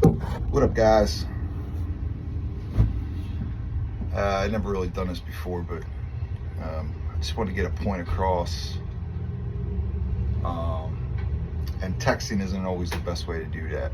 What up, guys? I never really done this before, but I just want to get a point across. And texting isn't always the best way to do that.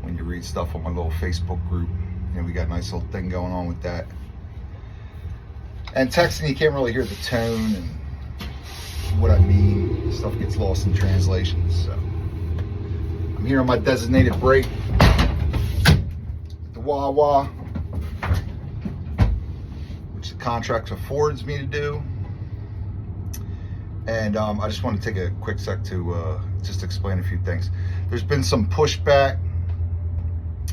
When you read stuff on my little Facebook group, we got a nice little thing going on with that. And texting, you can't really hear the tone and what I mean. Stuff gets lost in translation. So I'm here on my designated break at the Wawa, which the contract affords me to do. And I just want to take a quick sec to just explain a few things. There's been some pushback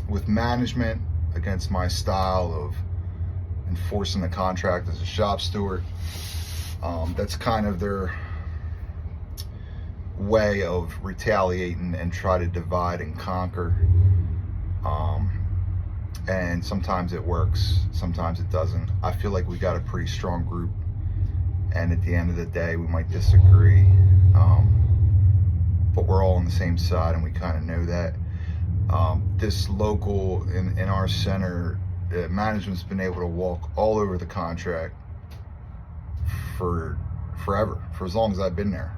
with management against my style of enforcing the contract as a shop steward. That's kind of their way of retaliating and try to divide and conquer. And sometimes it works, sometimes it doesn't. I feel like we got a pretty strong group, and at the end of the day we might disagree, but we're all on the same side and we kind of know that. This local in our center, management's been able to walk all over the contract for forever, for as long as I've been there.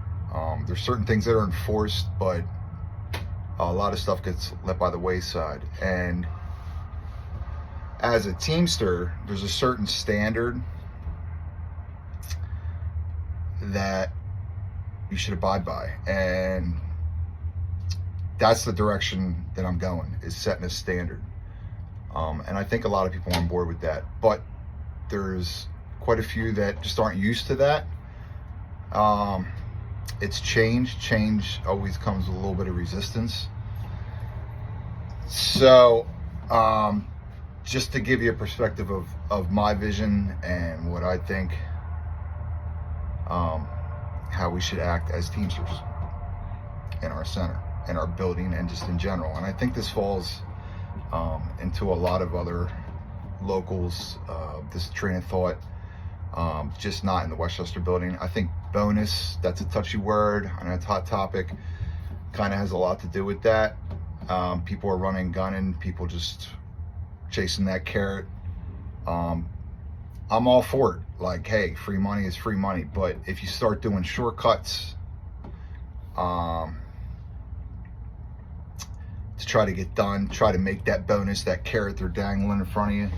There's certain things that are enforced, but a lot of stuff gets left by the wayside. And as a Teamster, there's a certain standard that you should abide by, and that's the direction that I'm going, is setting a standard. And I think a lot of people are on board with that, but there's quite a few that just aren't used to that. It's change always comes with a little bit of resistance. So just to give you a perspective of my vision and what I think, how we should act as Teamsters in our center, in our building, and just in general. And I think this falls into a lot of other locals, this train of thought, just not in the Westchester building. I think bonus, that's a touchy word, and it's a hot topic, kind of has a lot to do with that. People are running, gunning, people just chasing that carrot. I'm all for it. Like, hey, free money is free money. But if you start doing shortcuts to try to get done, try to make that bonus, that carrot they're dangling in front of you,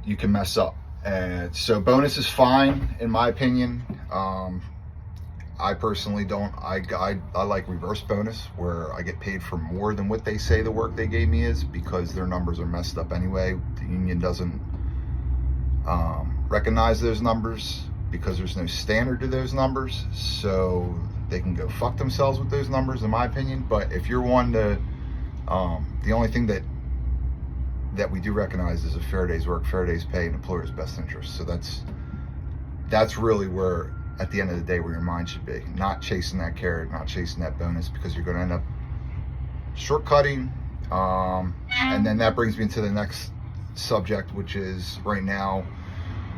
you can mess up. And so bonus is fine, in my opinion. I personally don't. I like reverse bonus, where I get paid for more than what they say the work they gave me is, because their numbers are messed up anyway. The union doesn't recognize those numbers because there's no standard to those numbers, so they can go fuck themselves with those numbers, in my opinion. But if you're one to, the only thing that we do recognize is a fair day's work, fair day's pay, and employer's best interest. So that's really where, at the end of the day, where your mind should be. Not chasing that carrot, not chasing that bonus, because you're going to end up shortcutting. And then that brings me into the next subject, which is right now,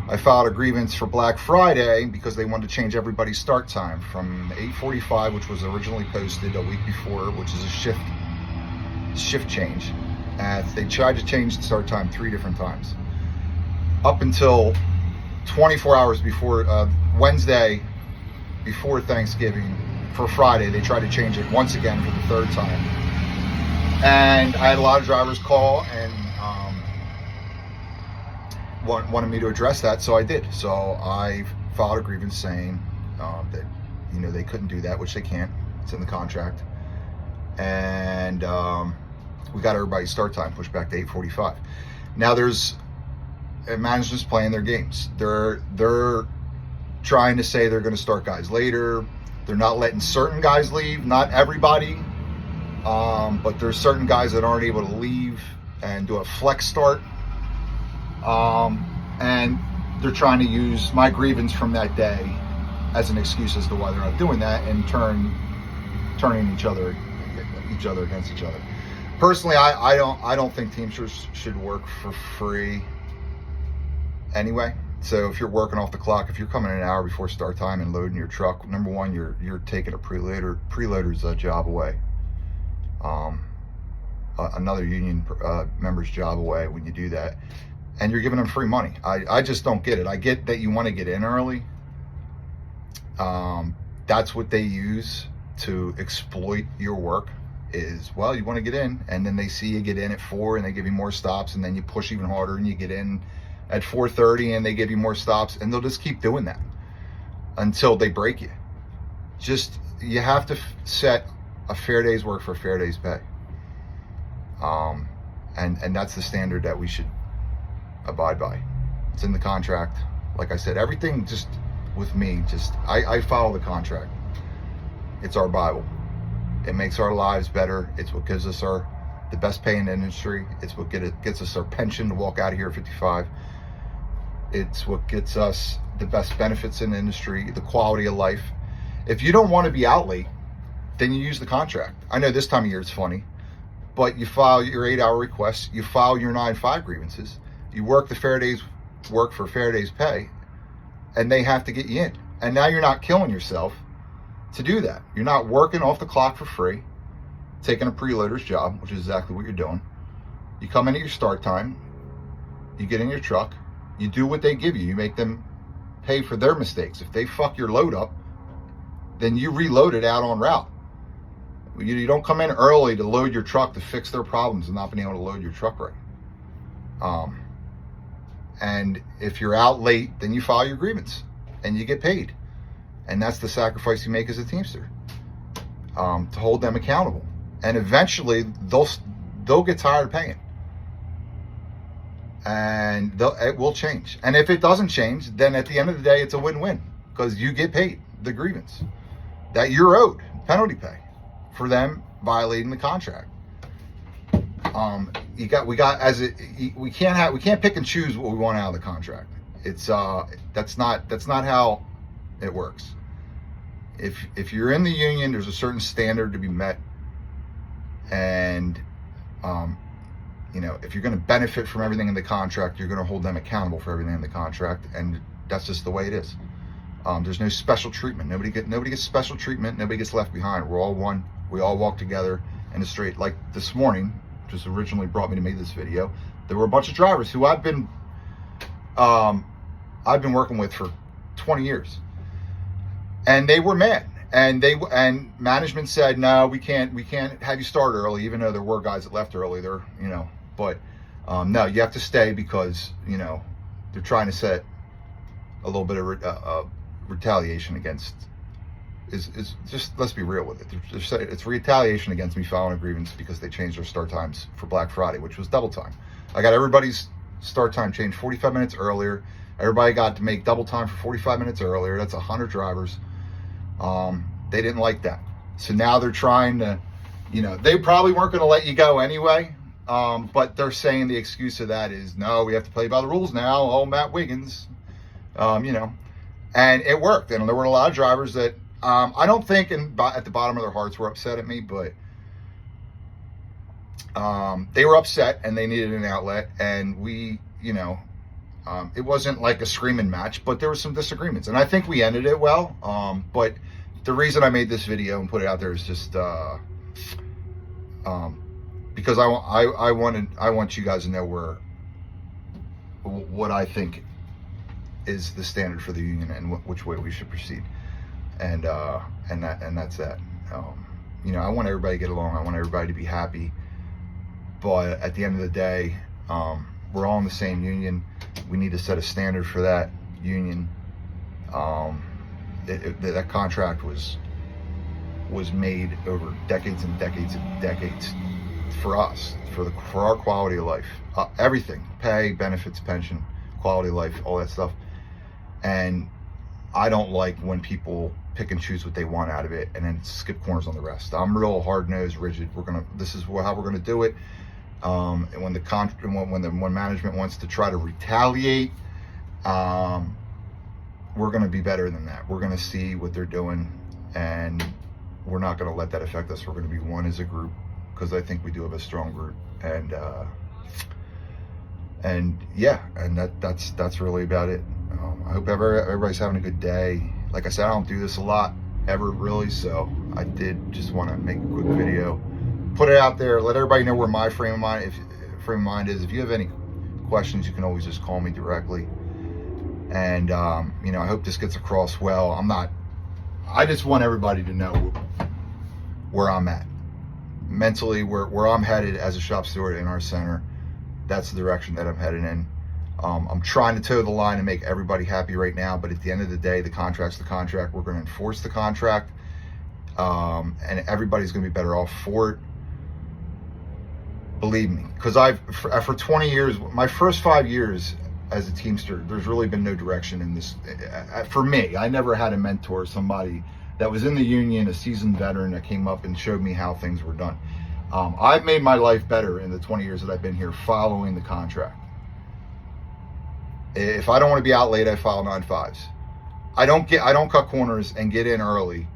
I filed a grievance for Black Friday because they wanted to change everybody's start time from 8:45, which was originally posted a week before, which is a shift change. And they tried to change the start time 3 different times. Up until 24 hours before Wednesday, before Thanksgiving, for Friday, they tried to change it once again for the 3rd time. And I had a lot of drivers call and wanted me to address that, so I did. So I filed a grievance saying that they couldn't do that, which they can't. It's in the contract. And we got everybody's start time pushed back to 8:45. Now there's management's playing their games. They're trying to say they're going to start guys later. They're not letting certain guys leave, not everybody, but there's certain guys that aren't able to leave and do a flex start. And they're trying to use my grievance from that day as an excuse as to why they're not doing that, and turning each other against each other. Personally, I don't think Teamsters should work for free anyway. So if you're working off the clock, if you're coming in an hour before start time and loading your truck, number one, you're taking a preloader's job away. another union member's job away when you do that, and you're giving them free money. I just don't get it. I get that you want to get in early. That's what they use to exploit your work is, well, you want to get in, and then they see you get in at 4 and they give you more stops, and then you push even harder and you get in at 4:30 and they give you more stops, and they'll just keep doing that until they break you. Just, you have to set a fair day's work for a fair day's pay. And that's the standard that we should abide by. It's in the contract. Like I said, everything just with me, just I follow the contract. It's our Bible. It makes our lives better. It's what gives us the best pay in the industry. It's what gets us our pension to walk out of here at 55. It's what gets us the best benefits in the industry, the quality of life. If you don't want to be out late, then you use the contract. I know this time of year it's funny, but you file your 8-hour requests, you file your 9-5 grievances, you work the fair day's work for fair day's pay, and they have to get you in. And now you're not killing yourself to do that. You're not working off the clock for free, taking a preloader's job, which is exactly what you're doing. You come in at your start time, you get in your truck, you do what they give you. You make them pay for their mistakes. If they fuck your load up, then you reload it out on route. You don't come in early to load your truck to fix their problems and not being able to load your truck right. And if you're out late, then you file your grievance and you get paid. And that's the sacrifice you make as a Teamster, to hold them accountable. And eventually they'll get tired of paying. And it will change. And if it doesn't change, then at the end of the day, it's a win-win, because you get paid the grievance that you're owed, penalty pay, for them violating the contract. We can't pick and choose what we want out of the contract. It's that's not how it works. If you're in the union, there's a certain standard to be met, and if you're going to benefit from everything in the contract, you're going to hold them accountable for everything in the contract, and that's just the way it is. There's no special treatment. Nobody gets special treatment. Nobody gets left behind. We're all one. We all walk together in a straight. Like this morning, which was originally brought me to make this video, there were a bunch of drivers who I've been working with for 20 years, and they were mad. And management said, no, we can't have you start early, even though there were guys that left early. But no, you have to stay because they're trying to set a little bit of retaliation against. Is just, let's be real with it. It's retaliation against me filing a grievance because they changed their start times for Black Friday, which was double time. I got everybody's start time changed 45 minutes earlier. Everybody got to make double time for 45 minutes earlier. That's 100 drivers. They didn't like that. So now they're trying to, they probably weren't going to let you go anyway. But they're saying the excuse of that is, no, we have to play by the rules now. Oh, Matt Wiggins, and it worked. And there were a lot of drivers that, I don't think at the bottom of their hearts were upset at me, but, they were upset and they needed an outlet, and we, it wasn't like a screaming match, but there were some disagreements, and I think we ended it well. But the reason I made this video and put it out there is just because I want you guys to know what I think is the standard for the union and which way we should proceed, and that's that. I want everybody to get along. I want everybody to be happy, but at the end of the day, we're all in the same union. We need to set a standard for that union. That contract was made over decades and decades and decades for us, for our quality of life, everything, pay, benefits, pension, quality of life, all that stuff. And I don't like when people pick and choose what they want out of it and then skip corners on the rest. I'm real hard-nosed, rigid. This is how we're gonna do it. And when management wants to try to retaliate, we're going to be better than that. We're going to see what they're doing, and we're not going to let that affect us. We're going to be one as a group, because I think we do have a strong group. And yeah, and that's really about it. I hope everybody's having a good day. Like I said, I don't do this a lot ever really, so I did just want to make a quick video put it out there, let everybody know where my frame of mind is. If you have any questions, you can always just call me directly. And you know, I hope this gets across well. I just want everybody to know where I'm at mentally, where I'm headed as a shop steward in our center. That's the direction that I'm headed in. I'm trying to toe the line and make everybody happy right now, but at the end of the day, the contract's the contract. We're going to enforce the contract, and everybody's going to be better off for it. Believe me, because for 20 years, my first 5 years as a Teamster, there's really been no direction in this. For me, I never had a mentor, somebody that was in the union, a seasoned veteran that came up and showed me how things were done. I've made my life better in the 20 years that I've been here following the contract. If I don't want to be out late, I file 9/5s. I don't cut corners and get in early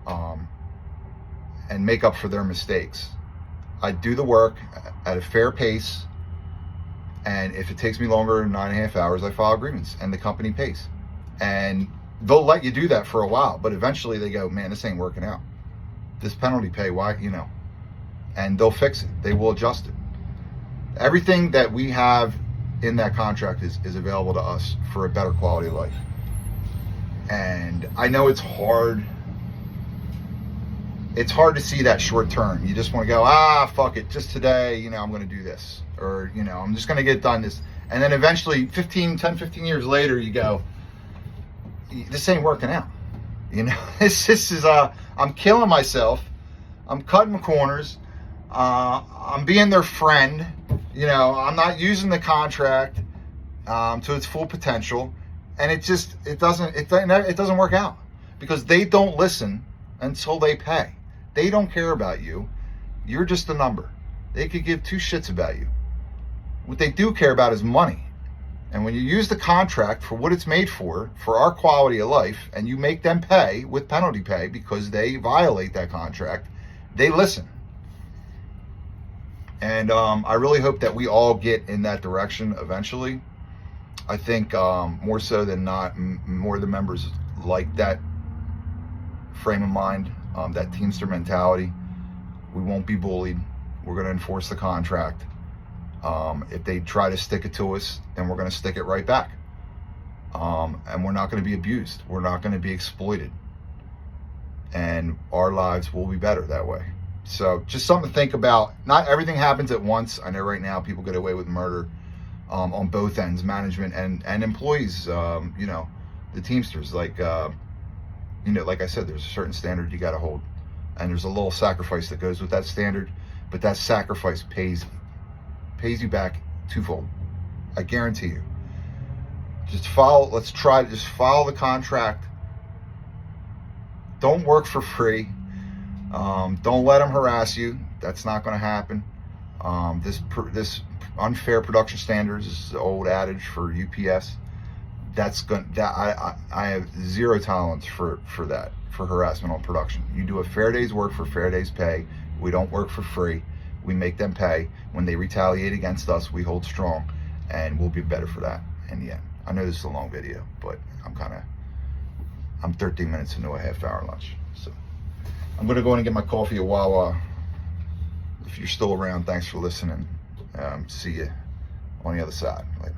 and make up for their mistakes. I do the work at a fair pace, and if it takes me longer than 9.5 hours, I file agreements and the company pays. And they'll let you do that for a while, but eventually they go, man, this ain't working out. This penalty pay, why, you know, and they'll fix it. They will adjust it. Everything that we have in that contract is available to us for a better quality of life. And I know it's hard. It's hard to see that short term. You just want to go, fuck it, just today, you know, I'm going to do this. Or, you know, I'm just going to get done this. And then eventually 10, 15 years later, you go, this ain't working out. You know, this is, I'm killing myself. I'm cutting my corners. I'm being their friend. You know, I'm not using the contract to its full potential. And it doesn't work out because they don't listen until they pay. They don't care about you. You're just a number. They could give two shits about you. What they do care about is money. And when you use the contract for what it's made for our quality of life, and you make them pay with penalty pay because they violate that contract, they listen. And I really hope that we all get in that direction eventually. I think more so than not, more of the members like that frame of mind, that Teamster mentality. We won't be bullied. We're going to enforce the contract. If they try to stick it to us, then we're going to stick it right back. And we're not going to be abused. We're not going to be exploited. And our lives will be better that way. So just something to think about. Not everything happens at once. I know right now people get away with murder on both ends, management and employees. You know, the Teamsters, like, you know, like I said, there's a certain standard you got to hold. And there's a little sacrifice that goes with that standard. But that sacrifice pays you back twofold. I guarantee you. Let's try to just follow the contract. Don't work for free. Don't let them harass you. That's not going to happen. This unfair production standards is the old adage for UPS. I have zero tolerance for that, for harassment on production. You do a fair day's work for fair day's pay. We don't work for free. We make them pay. When they retaliate against us, we hold strong, and we'll be better for that in the end. I know this is a long video, but I'm 13 minutes into a half-hour lunch. So I'm going to go in and get my coffee at Wawa. If you're still around, thanks for listening. See you on the other side. Later.